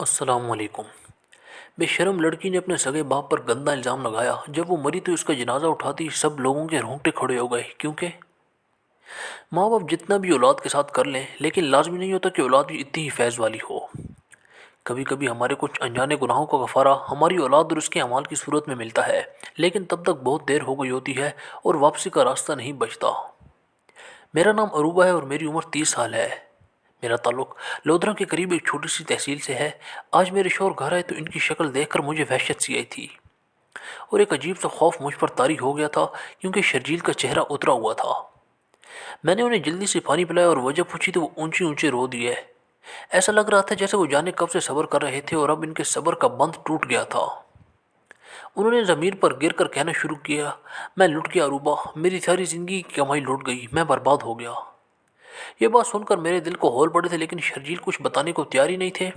السلام علیکم۔ بے شرم لڑکی نے اپنے سگے باپ پر گندا الزام لگایا۔ جب وہ مری تو اس کا جنازہ اٹھاتی سب لوگوں کے رونگٹے کھڑے ہو گئے، کیونکہ ماں باپ جتنا بھی اولاد کے ساتھ کر لیں لیکن لازمی نہیں ہوتا کہ اولاد بھی اتنی ہی فیض والی ہو۔ کبھی کبھی ہمارے کچھ انجانے گناہوں کا کفارہ ہماری اولاد اور اس کے اعمال کی صورت میں ملتا ہے، لیکن تب تک بہت دیر ہو گئی ہوتی ہے اور واپسی کا راستہ نہیں بچتا۔ میرا نام عروبہ ہے اور میری عمر 30 سال ہے۔ میرا تعلق لودھرا کے قریب ایک چھوٹی سی تحصیل سے ہے۔ آج میرے شوہر گھر آئے تو ان کی شکل دیکھ کر مجھے وحشت سی آئی تھی اور ایک عجیب سا خوف مجھ پر طاری ہو گیا تھا، کیونکہ شرجیل کا چہرہ اترا ہوا تھا۔ میں نے انہیں جلدی سے پانی پلایا اور وجہ پوچھی تو وہ اونچی اونچی رو دیے۔ ایسا لگ رہا تھا جیسے وہ جانے کب سے صبر کر رہے تھے اور اب ان کے صبر کا بند ٹوٹ گیا تھا۔ انہوں نے ضمیر پر گر کر کہنا شروع کیا، میں لٹ گیا عروبہ، میری ساری زندگی کی کمائی لٹ گئی، میں برباد ہو گیا۔ یہ بات سن کر میرے دل کو ہول پڑے تھے، لیکن شرجیل کچھ بتانے کو تیار ہی نہیں تھے۔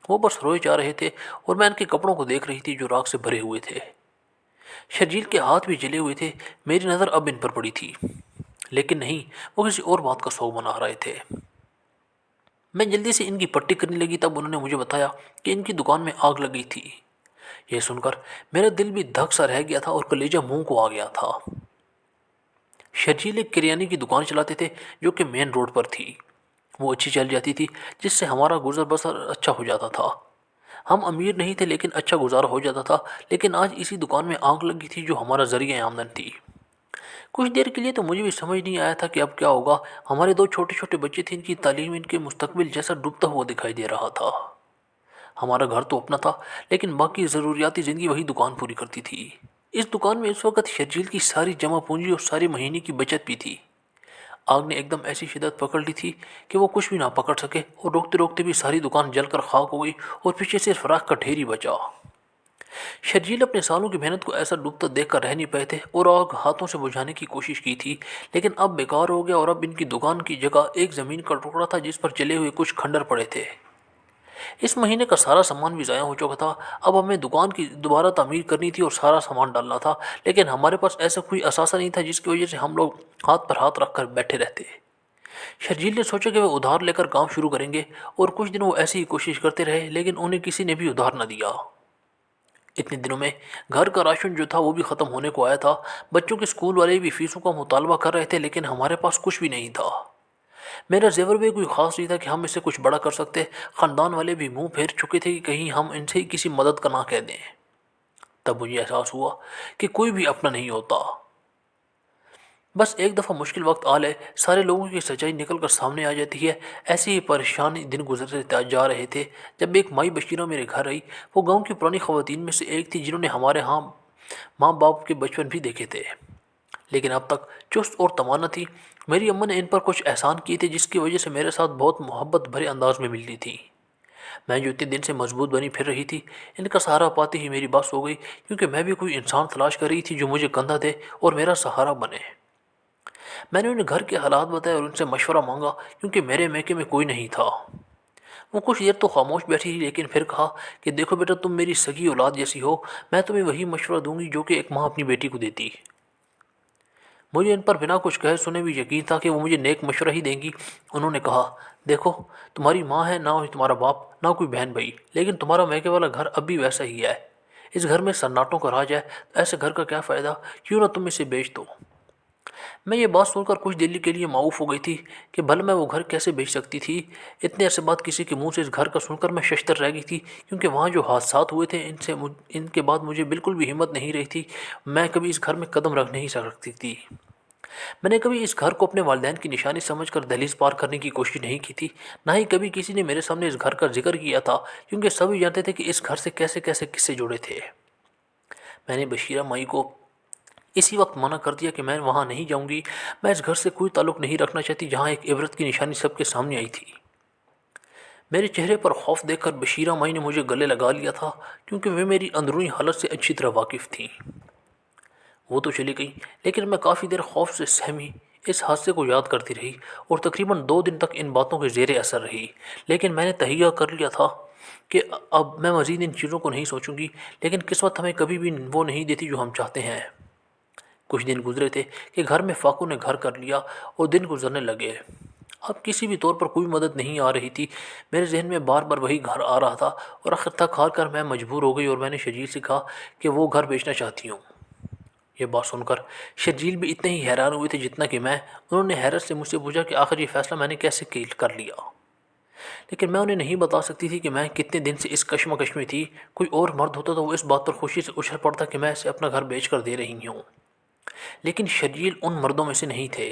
وہ بس روئے جا رہے تھے اور میں ان کے کپڑوں کو دیکھ رہی تھی جو راکھ سے بھرے ہوئے تھے۔ شرجیل کے ہاتھ بھی جلے ہوئے تھے۔ میری نظر اب ان پر پڑی تھی، لیکن نہیں، وہ کسی اور بات کا سوگ منا رہے تھے۔ میں جلدی سے ان کی پٹی کرنے لگی، تب انہوں نے مجھے بتایا کہ ان کی دکان میں آگ لگی تھی۔ یہ سن کر میرا دل بھی دھک سا رہ گیا تھا اور کلیجہ منہ کو آ گیا تھا۔ شرجیل ایک کریانے کی دکان چلاتے تھے جو کہ مین روڈ پر تھی۔ وہ اچھی چل جاتی تھی، جس سے ہمارا گزر بسر اچھا ہو جاتا تھا۔ ہم امیر نہیں تھے لیکن اچھا گزارا ہو جاتا تھا، لیکن آج اسی دکان میں آگ لگی تھی جو ہمارا ذریعہ آمدن تھی۔ کچھ دیر کے لیے تو مجھے بھی سمجھ نہیں آیا تھا کہ اب کیا ہوگا۔ ہمارے دو چھوٹے چھوٹے بچے تھے، ان کی تعلیم ان کے مستقبل جیسا ڈوبتا ہوا دکھائی دے رہا تھا۔ ہمارا گھر تو اپنا تھا، لیکن باقی ضروریاتی زندگی وہی دکان پوری کرتی تھی۔ اس دکان میں اس وقت شرجیل کی ساری جمع پونجی اور سارے مہینے کی بچت بھی تھی۔ آگ نے ایک دم ایسی شدت پکڑ لی تھی کہ وہ کچھ بھی نہ پکڑ سکے اور روکتے روکتے بھی ساری دکان جل کر خاک ہو گئی اور پیچھے صرف راکھ کا ڈھیر ہی بچا۔ شرجیل اپنے سالوں کی محنت کو ایسا ڈوبتا دیکھ کر رہ نہیں پائے تھے اور آگ ہاتھوں سے بجھانے کی کوشش کی تھی، لیکن اب بیکار ہو گیا اور اب ان کی دکان کی جگہ ایک زمین کا ٹکڑا تھا جس پر جلے ہوئے کچھ کھنڈر پڑے تھے۔ اس مہینے کا سارا سامان بھی ضائع ہو چکا تھا۔ اب ہمیں دکان کی دوبارہ تعمیر کرنی تھی اور سارا سامان ڈالنا تھا، لیکن ہمارے پاس ایسا کوئی اثاثہ نہیں تھا جس کی وجہ سے ہم لوگ ہاتھ پر ہاتھ رکھ کر بیٹھے رہتے۔ شرجیل نے سوچا کہ وہ ادھار لے کر کام شروع کریں گے، اور کچھ دن وہ ایسی ہی کوشش کرتے رہے، لیکن انہیں کسی نے بھی ادھار نہ دیا۔ اتنے دنوں میں گھر کا راشن جو تھا وہ بھی ختم ہونے کو آیا تھا۔ بچوں کے اسکول والے بھی فیسوں کا مطالبہ کر رہے تھے، لیکن ہمارے پاس کچھ بھی نہیں تھا۔ میرا زیور بھی کوئی خاص نہیں تھا کہ ہم اس سے کچھ بڑا کر سکتے۔ خاندان والے بھی منہ پھیر چکے تھے کہ کہیں ہم ان سے ہی کسی مدد کا نہ کہہ دیں۔ تب مجھے احساس ہوا کہ کوئی بھی اپنا نہیں ہوتا۔ بس ایک دفعہ مشکل وقت آ لے، سارے لوگوں کی سچائی نکل کر سامنے آ جاتی ہے۔ ایسے ہی پریشان دن گزرتے جا رہے تھے جب ایک مائی بشیرہ میرے گھر آئی۔ وہ گاؤں کی پرانی خواتین میں سے ایک تھی جنہوں نے ہمارے ہاں ماں باپ کے بچپن بھی دیکھے تھے، لیکن اب تک چست اور توانا تھی۔ میری اماں نے ان پر کچھ احسان کیے تھے جس کی وجہ سے میرے ساتھ بہت محبت بھرے انداز میں ملتی تھی۔ میں جو اتنے دن سے مضبوط بنی پھر رہی تھی، ان کا سہارا پاتے ہی میری بس ہو گئی، کیونکہ میں بھی کوئی انسان تلاش کر رہی تھی جو مجھے کندھا دے اور میرا سہارا بنے۔ میں نے انہیں گھر کے حالات بتائے اور ان سے مشورہ مانگا، کیونکہ میرے میکے میں کوئی نہیں تھا۔ وہ کچھ دیر تو خاموش بیٹھی رہی، لیکن پھر کہا کہ دیکھو بیٹا، تم میری سگی اولاد جیسی ہو، میں تمہیں وہی مشورہ دوں گی جو کہ ایک ماں اپنی بیٹی کو دیتی۔ مجھے ان پر بنا کچھ کہے سنے بھی یقین تھا کہ وہ مجھے نیک مشورہ ہی دیں گی۔ انہوں نے کہا، دیکھو، تمہاری ماں ہے، نہ تمہارا باپ، نہ کوئی بہن بھائی، لیکن تمہارا میکے والا گھر اب بھی ویسا ہی ہے۔ اس گھر میں سناٹوں کا راج ہے، تو ایسے گھر کا کیا فائدہ، کیوں نہ تم اسے بیچ دو۔ میں یہ بات سن کر کچھ دیر کے لیے معاف ہو گئی تھی کہ بھلا میں وہ گھر کیسے بیچ سکتی تھی۔ اتنے عرصے بعد کسی کے منہ سے اس گھر کا سن کر میں ششدر رہ گئی تھی، کیونکہ وہاں جو حادثات ہوئے تھے ان کے بعد مجھے بالکل بھی ہمت نہیں رہی تھی۔ میں کبھی اس گھر میں قدم رکھ نہیں سکتی تھی۔ میں نے کبھی اس گھر کو اپنے والدین کی نشانی سمجھ کر دہلیز پار کرنے کی کوشش نہیں کی تھی، نہ ہی کبھی کسی نے میرے سامنے اس گھر کا ذکر کیا تھا، کیونکہ سبھی جانتے تھے کہ اس گھر سے کیسے کیسے قصے جڑے تھے۔ میں نے بشیرہ مائی کو اسی وقت منع کر دیا کہ میں وہاں نہیں جاؤں گی۔ میں اس گھر سے کوئی تعلق نہیں رکھنا چاہتی جہاں ایک عبرت کی نشانی سب کے سامنے آئی تھی۔ میرے چہرے پر خوف دیکھ کر بشیرہ مائی نے مجھے گلے لگا لیا تھا، کیونکہ وہ میری اندرونی حالت سے اچھی طرح واقف تھیں۔ وہ تو چلی گئی، لیکن میں کافی دیر خوف سے سہمی اس حادثے کو یاد کرتی رہی اور تقریباً 2 دن تک ان باتوں کے زیر اثر رہی۔ لیکن میں نے تہیہ کر لیا تھا کہ اب میں مزید ان چیزوں کو نہیں سوچوں گی، لیکن قسمت ہمیں کبھی بھی وہ نہیں دیتی جو ہم چاہتے ہیں۔ کچھ دن گزرے تھے کہ گھر میں فاقوں نے گھر کر لیا اور دن گزرنے لگے۔ اب کسی بھی طور پر کوئی مدد نہیں آ رہی تھی۔ میرے ذہن میں بار بار وہی گھر آ رہا تھا اور آخر تک ہار کر میں مجبور ہو گئی اور میں نے شرجیل سے کہا کہ وہ گھر بیچنا چاہتی ہوں۔ یہ بات سن کر شرجیل بھی اتنے ہی حیران ہوئے تھے جتنا کہ میں۔ انہوں نے حیرت سے مجھ سے پوچھا کہ آخر یہ فیصلہ میں نے کیسے کر لیا، لیکن میں انہیں نہیں بتا سکتی تھی کہ میں کتنے دن سے اس کشمکش میں تھی۔ کوئی اور مرد ہوتا تو وہ اس بات پر خوشی سے اچھل پڑتا کہ میں اسے اپنا گھر بیچ کر دے رہی ہوں، لیکن شرجیل ان مردوں میں سے نہیں تھے۔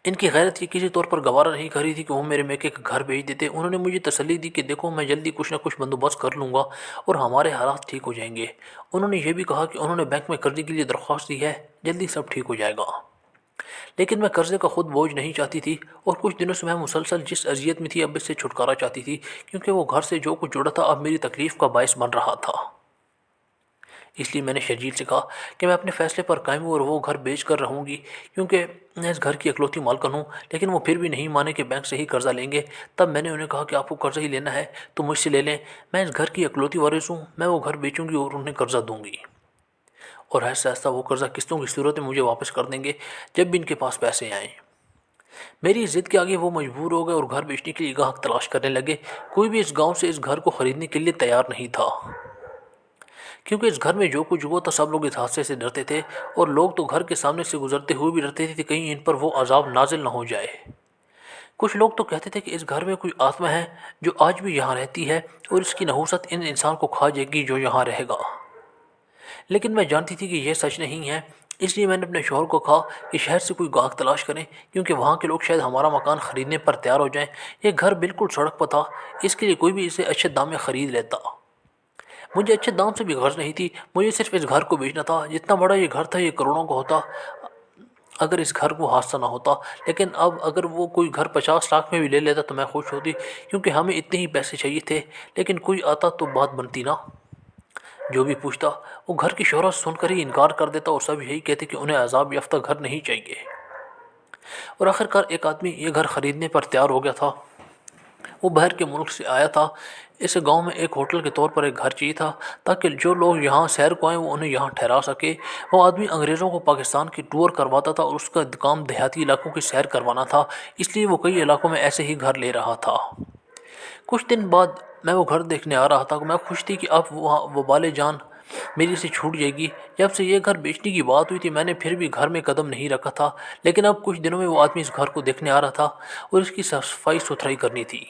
ان کی غیرت یہ کسی طور پر گوارا نہیں کر رہی تھی کہ وہ میرے میکے کا گھر بیچ دیتے۔ انہوں نے مجھے تسلی دی کہ دیکھو میں جلدی کچھ نہ کچھ بندوبست کر لوں گا اور ہمارے حالات ٹھیک ہو جائیں گے۔ انہوں نے یہ بھی کہا کہ انہوں نے بینک میں قرضے کے لیے درخواست دی ہے، جلدی سب ٹھیک ہو جائے گا۔ لیکن میں قرضے کا خود بوجھ نہیں چاہتی تھی اور کچھ دنوں سے میں مسلسل جس اذیت میں تھی اب اس سے چھٹکارا چاہتی تھی، کیونکہ وہ گھر سے جو کچھ جڑا تھا اب میری تکلیف کا باعث بن رہا تھا۔ اس لیے میں نے شرجیل سے کہا کہ میں اپنے فیصلے پر قائم ہوں اور وہ گھر بیچ کر رہوں گی، کیونکہ میں اس گھر کی اکلوتی مالکن ہوں۔ لیکن وہ پھر بھی نہیں مانے کہ بینک سے ہی قرضہ لیں گے۔ تب میں نے انہیں کہا کہ آپ کو قرضہ ہی لینا ہے تو مجھ سے لے لیں، میں اس گھر کی اکلوتی وارث ہوں، میں وہ گھر بیچوں گی اور انہیں قرضہ دوں گی، اور آہستہ آہستہ وہ قرضہ قسطوں کی صورت میں مجھے واپس کر دیں گے جب بھی ان کے پاس پیسے آئیں۔ میری ضد کے آگے وہ مجبور ہو گئے اور گھر بیچنے کے لیے گاہک تلاش کرنے لگے۔ کوئی بھی اس گاؤں سے اس گھر کو خریدنے کے لیے تیار نہیں تھا، کیونکہ اس گھر میں جو کچھ ہوا تھا سب لوگ اس حادثے سے ڈرتے تھے، اور لوگ تو گھر کے سامنے سے گزرتے ہوئے بھی ڈرتے تھے کہ کہیں ان پر وہ عذاب نازل نہ ہو جائے۔ کچھ لوگ تو کہتے تھے کہ اس گھر میں کوئی آتما ہے جو آج بھی یہاں رہتی ہے اور اس کی نحوست ان انسان کو کھا جائے گی جو یہاں رہے گا۔ لیکن میں جانتی تھی کہ یہ سچ نہیں ہے، اس لیے میں نے اپنے شوہر کو کہا کہ شہر سے کوئی گاہک تلاش کریں، کیونکہ وہاں کے لوگ شاید ہمارا مکان خریدنے پر تیار ہو جائیں۔ یہ گھر بالکل سڑک پر تھا، اس کے لیے کوئی بھی اسے اچھے دام میں خرید لیتا۔ مجھے اچھے دام سے بھی غرض نہیں تھی، مجھے صرف اس گھر کو بیچنا تھا۔ جتنا بڑا یہ گھر تھا یہ کروڑوں کا ہوتا اگر اس گھر کو حادثہ نہ ہوتا، لیکن اب اگر وہ کوئی گھر 50 لاکھ میں بھی لے لیتا تو میں خوش ہوتی، کیونکہ ہمیں اتنے ہی پیسے چاہیے تھے۔ لیکن کوئی آتا تو بات بنتی نا، جو بھی پوچھتا وہ گھر کی شہرت سن کر ہی انکار کر دیتا اور سب یہی کہتے کہ انہیں عذاب یافتہ گھر نہیں چاہیے۔ اور آخرکار ایک آدمی یہ گھر خریدنے پر تیار ہو گیا تھا۔ وہ باہر کے ملک سے آیا تھا۔ اس گاؤں میں ایک ہوٹل کے طور پر ایک گھر چاہیے تھا تاکہ جو لوگ یہاں سیر کو آئیں وہ انہیں یہاں ٹھہرا سکے۔ وہ آدمی انگریزوں کو پاکستان کی ٹور کرواتا تھا اور اس کا کام دیہاتی علاقوں کی سیر کروانا تھا، اس لیے وہ کئی علاقوں میں ایسے ہی گھر لے رہا تھا۔ کچھ دن بعد میں وہ گھر دیکھنے آ رہا تھا۔ میں خوش تھی کہ اب وبال جان میری سے چھوٹ جائے گی۔ جب سے یہ گھر بیچنے کی بات ہوئی تھی میں نے پھر بھی گھر میں قدم نہیں رکھا تھا، لیکن اب کچھ دنوں میں وہ آدمی اس گھر کو دیکھنے آ رہا تھا اور اس کی صفائی ستھرائی کرنی تھی،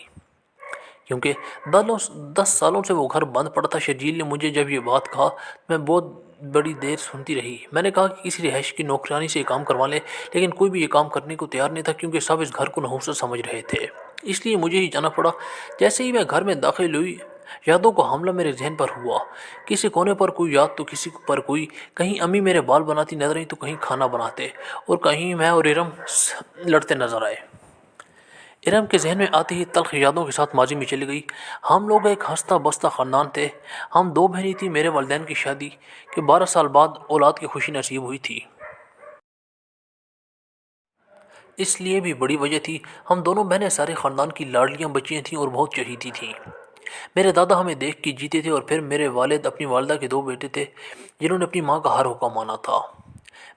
کیونکہ 10 سالوں سے وہ گھر بند پڑا تھا۔ شرجیل نے مجھے جب یہ بات کہا میں بہت بڑی دیر سنتی رہی۔ میں نے کہا کہ کسی رہائش کی نوکرانی سے یہ کام کروا لیں، لیکن کوئی بھی یہ کام کرنے کو تیار نہیں تھا، کیونکہ سب اس گھر کو نحوست سمجھ رہے تھے۔ اس لیے مجھے ہی جانا پڑا۔ جیسے ہی میں گھر میں داخل ہوئی یادوں کا حملہ میرے ذہن پر ہوا۔ کسی کونے پر کوئی یاد تو کسی پر کوئی، کہیں امی میرے بال بناتی نظر آئیں تو کہیں کھانا بناتے، اور کہیں میں اور ارم لڑتے نظر آئے۔ ارم کے ذہن میں آتے ہی تلخ یادوں کے ساتھ ماضی میں چلی گئی۔ ہم لوگ ایک ہنستا بستا خاندان تھے۔ ہم 2 بہنیں تھیں۔ میرے والدین کی شادی کے 12 سال بعد اولاد کی خوشی نصیب ہوئی تھی۔ اس لیے بھی بڑی وجہ تھی، ہم دونوں بہنیں سارے خاندان کی لاڈلیاں بچیاں تھیں اور بہت چہیتی تھیں۔ میرے دادا ہمیں دیکھ کے جیتے تھے، اور پھر میرے والد اپنی والدہ کے 2 بیٹے تھے جنہوں نے اپنی ماں کا ہر حکم مانا تھا۔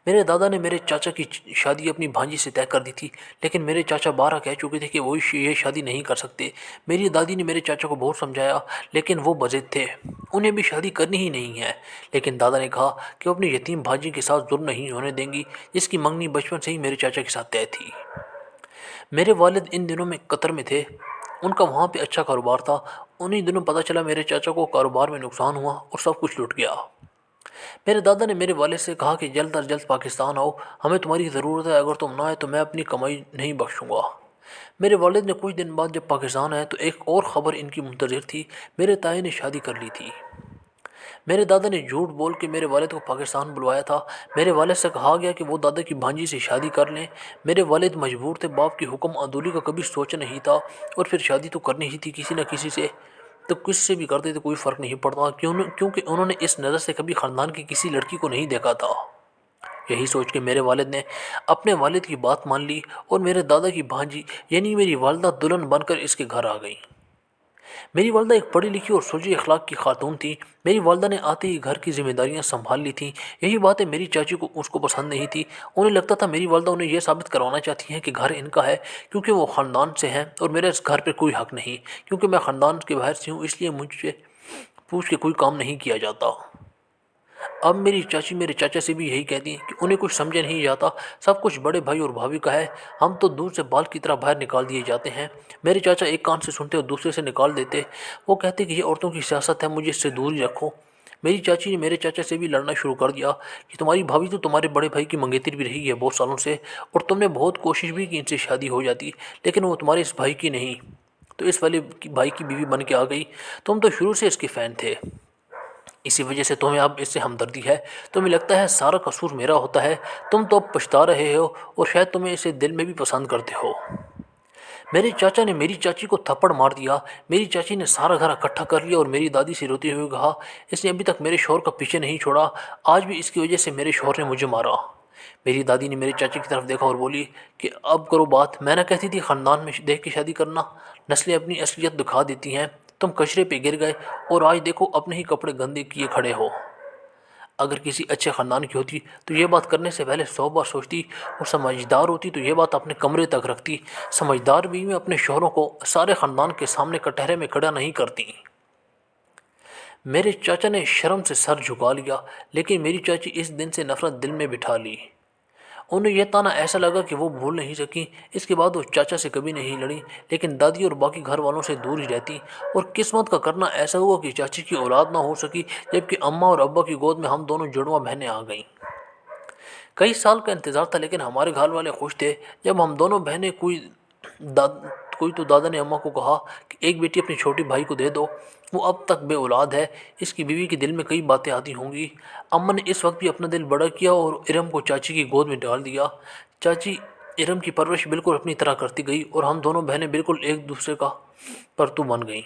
میرے دادا نے میرے چاچا کی شادی اپنی بھانجی سے طے کر دی تھی، لیکن میرے چاچا 12 کہہ چکے تھے کہ وہ یہ شادی نہیں کر سکتے۔ میری دادی نے میرے چاچا کو بہت سمجھایا، لیکن وہ بضد تھے، انہیں بھی شادی کرنی ہی نہیں ہے۔ لیکن دادا نے کہا کہ وہ اپنی یتیم بھانجی کے ساتھ ظلم نہیں ہونے دیں گی، جس کی منگنی بچپن سے ہی میرے چاچا کے ساتھ طے تھی۔ میرے والد ان دنوں میں قطر میں تھے، ان کا وہاں پہ اچھا کاروبار تھا۔ انہی دنوں پتہ چلا میرے چاچا کو کاروبار میں نقصان ہوا اور سب کچھ لٹ گیا۔ میرے دادا نے میرے والد سے کہا کہ جلد از جلد پاکستان آؤ، ہمیں تمہاری ضرورت ہے، اگر تم نہ آئے تو میں اپنی کمائی نہیں بخشوں گا۔ میرے والد نے کچھ دن بعد جب پاکستان آئے تو ایک اور خبر ان کی منتظر تھی، میرے تائی نے شادی کر لی تھی۔ میرے دادا نے جھوٹ بول کے میرے والد کو پاکستان بلوایا تھا۔ میرے والد سے کہا گیا کہ وہ دادا کی بھانجی سے شادی کر لیں۔ میرے والد مجبور تھے، باپ کی حکم عدولی کا کبھی سوچا نہیں تھا، اور پھر شادی تو کرنی ہی تھی کسی نہ کسی سے، تو کس سے بھی کرتے تو کوئی فرق نہیں پڑتا، کیونکہ انہوں نے اس نظر سے کبھی خاندان کی کسی لڑکی کو نہیں دیکھا تھا۔ یہی سوچ کے میرے والد نے اپنے والد کی بات مان لی اور میرے دادا کی بھانجی یعنی میری والدہ دلہن بن کر اس کے گھر آ گئیں۔ میری والدہ ایک پڑھی لکھی اور سلجھی اخلاق کی خاتون تھی۔ میری والدہ نے آتے ہی گھر کی ذمہ داریاں سنبھال لی تھیں۔ یہی باتیں میری چاچی کو اس کو پسند نہیں تھی۔ انہیں لگتا تھا میری والدہ انہیں یہ ثابت کروانا چاہتی ہیں کہ گھر ان کا ہے کیونکہ وہ خاندان سے ہیں، اور میرے اس گھر پہ کوئی حق نہیں کیونکہ میں خاندان کے باہر سے ہوں، اس لیے مجھ سے پوچھ کے کوئی کام نہیں کیا جاتا۔ اب میری چاچی میرے چاچا سے بھی یہی کہتی ہیں کہ انہیں کچھ سمجھا نہیں جاتا، سب کچھ بڑے بھائی اور بھابھی کا ہے، ہم تو دور سے بال کی طرح باہر نکال دیے جاتے ہیں۔ میرے چاچا ایک کان سے سنتے اور دوسرے سے نکال دیتے، وہ کہتے کہ یہ عورتوں کی سیاست ہے، مجھے اس سے دور ہی رکھو۔ میری چاچی نے میرے چاچا سے بھی لڑنا شروع کر دیا کہ تمہاری بھابھی تو تمہارے بڑے بھائی کی منگیتر بھی رہی ہے بہت سالوں سے، اور تم نے بہت کوشش بھی کی ان سے شادی ہو جاتی، لیکن وہ تمہارے اس بھائی کی نہیں، تو اس والے بھائی کی بیوی بن کے آ گئی۔ تم تو شروع سے اس کے فین تھے، اسی وجہ سے تمہیں اب اس سے ہمدردی ہے، تمہیں لگتا ہے سارا قصور میرا ہوتا ہے، تم تو اب پچھتا رہے ہو اور شاید تمہیں اسے دل میں بھی پسند کرتے ہو۔ میرے چاچا نے میری چاچی کو تھپڑ مار دیا۔ میری چاچی نے سارا گھر اکٹھا کر لیا اور میری دادی سے روتے ہوئے کہا، اس نے ابھی تک میرے شوہر کا پیچھے نہیں چھوڑا، آج بھی اس کی وجہ سے میرے شوہر نے مجھے مارا۔ میری دادی نے میرے چاچی کی طرف دیکھا اور بولی کہ اب کرو بات، میں نہ کہتی تھی خاندان میں دیکھ کے شادی کرنا، نسلیں اپنی اصلیت دکھا دیتی ہیں، تم کچرے پہ گر گئے اور آج دیکھو اپنے ہی کپڑے گندے کیے کھڑے ہو۔ اگر کسی اچھے خاندان کی ہوتی تو یہ بات کرنے سے پہلے 100 بار سوچتی، اور سمجھدار ہوتی تو یہ بات اپنے کمرے تک رکھتی۔ سمجھدار بیوی اپنے شوہروں کو سارے خاندان کے سامنے کٹہرے میں کھڑا نہیں کرتی۔ میرے چاچا نے شرم سے سر جھکا لیا، لیکن میری چاچی اس دن سے نفرت دل میں بٹھا لی۔ انہیں یہ تانا ایسا لگا کہ وہ بھول نہیں سکی۔ اس کے بعد وہ چاچا سے کبھی نہیں لڑی، لیکن دادی اور باقی گھر والوں سے دور ہی رہتی، اور قسمت کا کرنا ایسا ہوا کہ چاچی کی اولاد نہ ہو سکی، جبکہ اماں اور ابا کی گود میں ہم دونوں جڑواں بہنیں آ گئیں۔ کئی سال کا انتظار تھا، لیکن ہمارے گھر والے خوش تھے جب ہم دونوں بہنیں داد کوئی تو دادا نے اماں کو کہا کہ ایک بیٹی اپنے چھوٹے بھائی کو دے دو، وہ اب تک بے اولاد ہے، اس کی بیوی کے دل میں کئی باتیں آتی ہوں گی۔ اماں نے اس وقت بھی اپنا دل بڑا کیا اور ارم کو چاچی کی گود میں ڈال دیا۔ چاچی ارم کی پرورش بالکل اپنی طرح کرتی گئی اور ہم دونوں بہنیں بالکل ایک دوسرے کا پرتو بن گئیں۔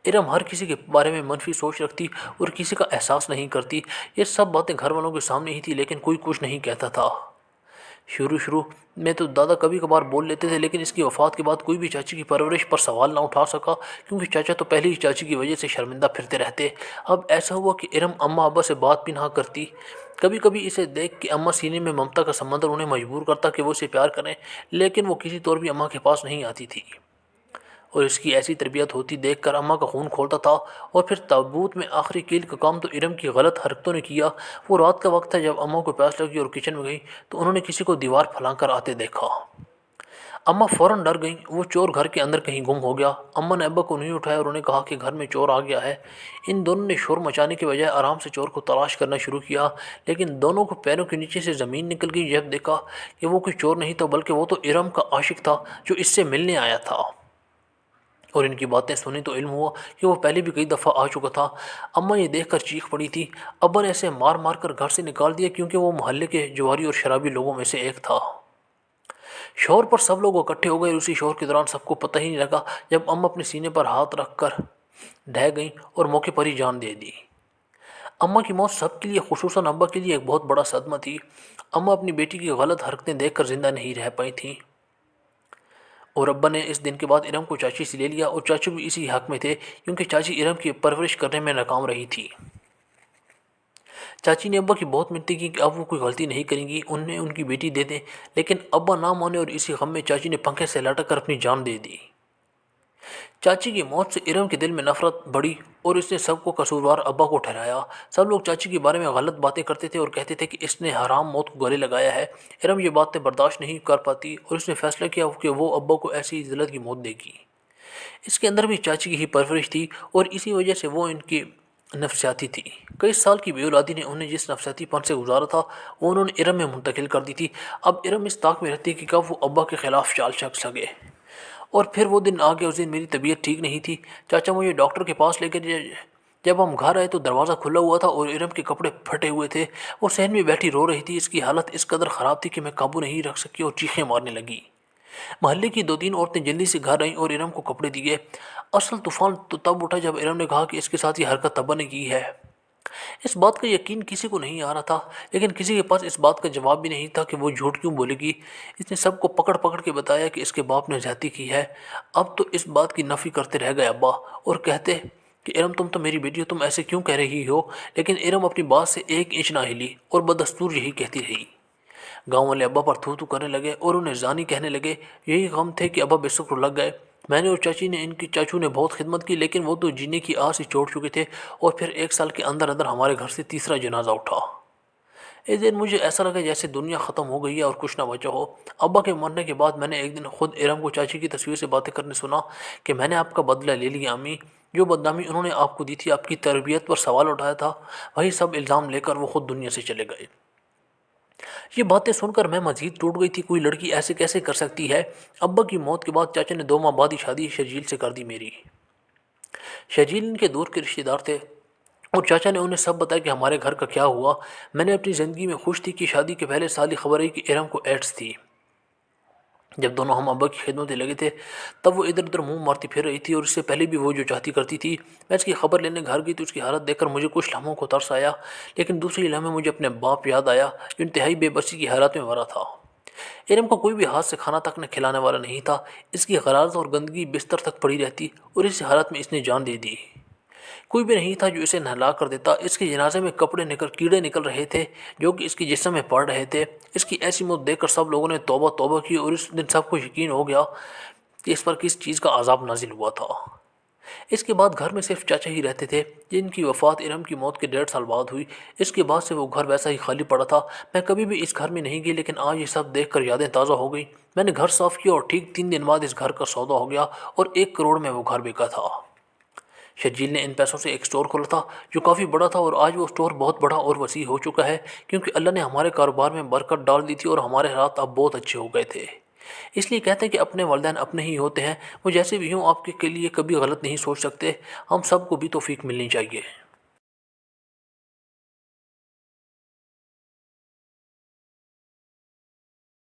ارم ہر کسی کے بارے میں منفی سوچ رکھتی اور کسی کا احساس نہیں کرتی۔ یہ سب باتیں گھر والوں کے سامنے ہی تھی، لیکن کوئی کچھ نہیں کہتا تھا۔ شروع میں تو دادا کبھی کبھار بول لیتے تھے، لیکن اس کی وفات کے بعد کوئی بھی چاچی کی پرورش پر سوال نہ اٹھا سکا، کیونکہ چاچا تو پہلے ہی چاچی کی وجہ سے شرمندہ پھرتے رہتے۔ اب ایسا ہوا کہ ارم اماں ابا سے بات بھی نہ کرتی۔ کبھی کبھی اسے دیکھ کے اماں سینے میں ممتا کا سمندر انہیں مجبور کرتا کہ وہ اسے پیار کریں، لیکن وہ کسی طور بھی اماں کے پاس نہیں آتی تھی، اور اس کی ایسی تربیت ہوتی دیکھ کر اماں کا خون کھولتا تھا۔ اور پھر تابوت میں آخری کیل کا کام تو ارم کی غلط حرکتوں نے کیا۔ وہ رات کا وقت تھا جب اماں کو پیاس لگی اور کچن میں گئی تو انہوں نے کسی کو دیوار پھلانگ کر آتے دیکھا۔ اماں فوراً ڈر گئیں، وہ چور گھر کے اندر کہیں گم ہو گیا۔ اماں نے ابا کو نہیں اٹھایا اور انہیں کہا کہ گھر میں چور آ گیا ہے۔ ان دونوں نے شور مچانے کے بجائے آرام سے چور کو تلاش کرنا شروع کیا، لیکن دونوں کو پیروں کے نیچے سے زمین نکل گئی جب دیکھا کہ وہ کوئی چور نہیں تھا، بلکہ وہ تو ارم کا عاشق تھا جو اس سے ملنے آیا تھا۔ اور ان کی باتیں سنی تو علم ہوا کہ وہ پہلے بھی کئی دفعہ آ چکا تھا۔ اماں یہ دیکھ کر چیخ پڑی تھی۔ ابا نے اسے مار مار کر گھر سے نکال دیا کیونکہ وہ محلے کے جواری اور شرابی لوگوں میں سے ایک تھا۔ شور پر سب لوگ اکٹھے ہو گئے، اسی شور کے دوران سب کو پتہ ہی نہیں لگا جب اماں اپنے سینے پر ہاتھ رکھ کر ڈھہ گئیں اور موقع پر ہی جان دے دی۔ اماں کی موت سب کے لیے، خصوصاً ابا کے لیے، ایک بہت بڑا صدمہ تھی۔ اماں اپنی بیٹی کی غلط حرکتیں دیکھ کر زندہ نہیں رہ پائی تھیں، اور ابا نے اس دن کے بعد ارم کو چاچی سے لے لیا، اور چاچو بھی اسی حق میں تھے کیونکہ چاچی ارم کی پرورش کرنے میں ناکام رہی تھی۔ چاچی نے ابا کی بہت منتیں کی کہ اب وہ کوئی غلطی نہیں کریں گی، انہیں ان کی بیٹی دے دیں، لیکن ابا نہ مانے اور اسی غم میں چاچی نے پنکھے سے لٹک کر اپنی جان دے دی۔ چاچی کی موت سے ارم کے دل میں نفرت بڑھی اور اس نے سب کو قصوروار ابا کو ٹھہرایا۔ سب لوگ چاچی کے بارے میں غلط باتیں کرتے تھے اور کہتے تھے کہ اس نے حرام موت کو گلے لگایا ہے۔ ارم یہ باتیں برداشت نہیں کر پاتی اور اس نے فیصلہ کیا کہ وہ ابا کو ایسی ذلت کی موت دے گی۔ اس کے اندر بھی چاچی کی ہی پرورش تھی اور اسی وجہ سے وہ ان کی نفسیاتی تھی۔ کئی سال کی بے اولادی نے انہیں جس نفسیاتی پن سے گزارا تھا وہ انہوں نے ارم میں منتقل کر دی تھی۔ اب ارم اس طاق میں رہتی کہ کب وہ ابا کے خلاف چال چل سکے۔ اور پھر وہ دن آ گیا، اس دن میری طبیعت ٹھیک نہیں تھی۔ چاچا مجھے ڈاکٹر کے پاس لے کے جب ہم گھر آئے تو دروازہ کھلا ہوا تھا اور ارم کے کپڑے پھٹے ہوئے تھے۔ وہ صحن میں بیٹھی رو رہی تھی۔ اس کی حالت اس قدر خراب تھی کہ میں قابو نہیں رکھ سکی اور چیخیں مارنے لگی۔ محلے کی 2-3 عورتیں جلدی سے گھر آئیں اور ارم کو کپڑے دیے۔ اصل طوفان تو تب اٹھا جب ارم نے کہا کہ اس کے ساتھ یہ حرکت ابا نے کی ہے۔ اس بات کا یقین کسی کو نہیں آ رہا تھا، لیکن کسی کے پاس اس بات کا جواب بھی نہیں تھا کہ وہ جھوٹ کیوں بولے گی۔ اس نے سب کو پکڑ پکڑ کے بتایا کہ اس کے باپ نے زیادتی کی ہے۔ اب تو اس بات کی نفی کرتے رہ گئے ابا، اور کہتے کہ ارم تم تو میری بیٹی ہو، تم ایسے کیوں کہہ رہی ہو؟ لیکن ارم اپنی بات سے ایک انچ نہ ہلی اور بدستور یہی کہتی رہی۔ گاؤں والے ابا پر تھو تھو کرنے لگے اور انہیں زانی کہنے لگے۔ یہی غم تھے کہ ابا بے شکر لگ گئے۔ میں نے اور چاچو نے بہت خدمت کی، لیکن وہ تو جینے کی آس ہی چھوڑ چکے تھے، اور پھر 1 سال کے اندر اندر ہمارے گھر سے تیسرا جنازہ اٹھا۔ اس دن مجھے ایسا لگا جیسے دنیا ختم ہو گئی ہے اور کچھ نہ بچا ہو۔ ابا کے مرنے کے بعد میں نے ایک دن خود ارم کو چاچی کی تصویر سے باتیں کرنے سنا کہ میں نے آپ کا بدلہ لے لیا امی، جو بدنامی انہوں نے آپ کو دی تھی، آپ کی تربیت پر سوال اٹھایا تھا، وہی سب الزام لے کر وہ خود دنیا سے چلے گئے۔ یہ باتیں سن کر میں مزید ٹوٹ گئی تھی۔ کوئی لڑکی ایسے کیسے کر سکتی ہے؟ ابا کی موت کے بعد چاچا نے 2 ماہ بعد ہی شادی شرجیل سے کر دی میری۔ شرجیل ان کے دور کے رشتہ دار تھے، اور چاچا نے انہیں سب بتایا کہ ہمارے گھر کا کیا ہوا۔ میں نے اپنی زندگی میں خوش تھی کہ شادی کے پہلے سال ہی خبر آئی کہ ارم کو ایڈس تھی۔ جب دونوں ہم ابا کی خدمت میں لگے تھے تب وہ ادھر ادھر منہ مارتی پھر رہی تھی، اور اس سے پہلے بھی وہ جو چاہتی کرتی تھی۔ میں اس کی خبر لینے گھر گئی تو اس کی حالت دیکھ کر مجھے کچھ لمحوں کو ترس آیا، لیکن دوسری لمحے مجھے اپنے باپ یاد آیا جو انتہائی بے بسی کی حالت میں مرا تھا۔ ارم کو کوئی بھی ہاتھ سے کھانا تک نہ کھلانے والا نہیں تھا۔ اس کی غرارت اور گندگی بستر تک پڑی رہتی، اور اس حالت میں اس نے جان دے دی۔ کوئی بھی نہیں تھا جو اسے نہلا کر دیتا۔ اس کے جنازے میں کیڑے نکل رہے تھے جو کہ اس کے جسم میں پڑ رہے تھے۔ اس کی ایسی موت دیکھ کر سب لوگوں نے توبہ توبہ کی، اور اس دن سب کو یقین ہو گیا کہ اس پر کس چیز کا عذاب نازل ہوا تھا۔ اس کے بعد گھر میں صرف چاچا ہی رہتے تھے، جن کی وفات ارم کی موت کے 1.5 سال بعد ہوئی۔ اس کے بعد سے وہ گھر ویسا ہی خالی پڑا تھا۔ میں کبھی بھی اس گھر میں نہیں گئی، لیکن آج یہ سب دیکھ کر یادیں تازہ ہو گئی۔ میں نے گھر صاف کیا اور ٹھیک 3 دن بعد اس گھر کا سودا ہو گیا، اور 1 کروڑ میں وہ گھر بکا تھا۔ شرجیل نے ان پیسوں سے ایک سٹور کھولا تھا جو کافی بڑا تھا، اور آج وہ سٹور بہت بڑا اور وسیع ہو چکا ہے، کیونکہ اللہ نے ہمارے کاروبار میں برکت ڈال دی تھی اور ہمارے حالات اب بہت اچھے ہو گئے تھے۔ اس لیے کہتے ہیں کہ اپنے والدین اپنے ہی ہوتے ہیں۔ وہ جیسے بھی ہوں آپ کے لیے کبھی غلط نہیں سوچ سکتے۔ ہم سب کو بھی توفیق ملنی چاہیے۔